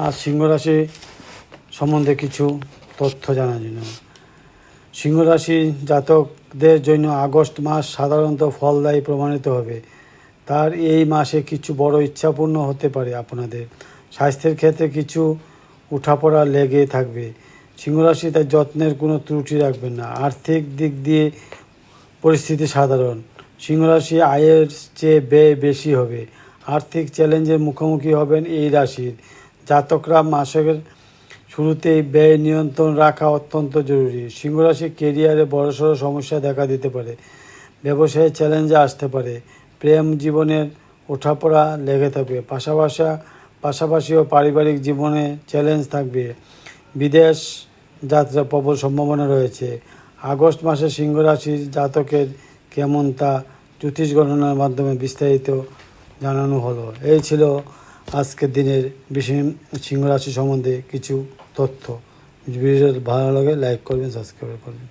আর সিংহ রাশি সম্বন্ধে কিছু তথ্য জানার জন্য, সিংহ রাশি জাতকদের জন্য আগস্ট মাস সাধারণত ফলদায়ী প্রমাণিত হবে। তার এই মাসে কিছু বড় ইচ্ছাপূর্ণ হতে পারে। আপনাদের স্বাস্থ্যের ক্ষেত্রে কিছু উঠাপড়া লেগে থাকবে। সিংহ রাশি তার যত্নের কোনো ত্রুটি রাখবেন না। আর্থিক দিক দিয়ে পরিস্থিতি সাধারণ। সিংহ রাশি আয়ের চেয়ে ব্যয় বেশি হবে। আর্থিক চ্যালেঞ্জের মুখোমুখি হবেন এই রাশির জাতকরা। মাসের শুরুতেই ব্যয় নিয়ন্ত্রণ রাখা অত্যন্ত জরুরি। সিংহ রাশি কেরিয়ারে বড়সড় সমস্যা দেখা দিতে পারে। ব্যবসায়ে চ্যালেঞ্জে আসতে পারে। প্রেম জীবনের ওঠাপড়া লেগে থাকবে। পাশাপাশিও পারিবারিক জীবনে চ্যালেঞ্জ থাকবে। বিদেশ যাত্রা প্রবল সম্ভাবনা রয়েছে। আগস্ট মাসে সিংহ রাশির জাতকের কেমন তা জ্যোতিষ গণনার মাধ্যমে বিস্তারিত জানানো হলো। এই ছিল আজকের দিনের বিশেষ সিংহ রাশি সম্বন্ধে কিছু তথ্য। ভিডিওটা ভালো লাগে লাইক করবেন, সাবস্ক্রাইব করবেন।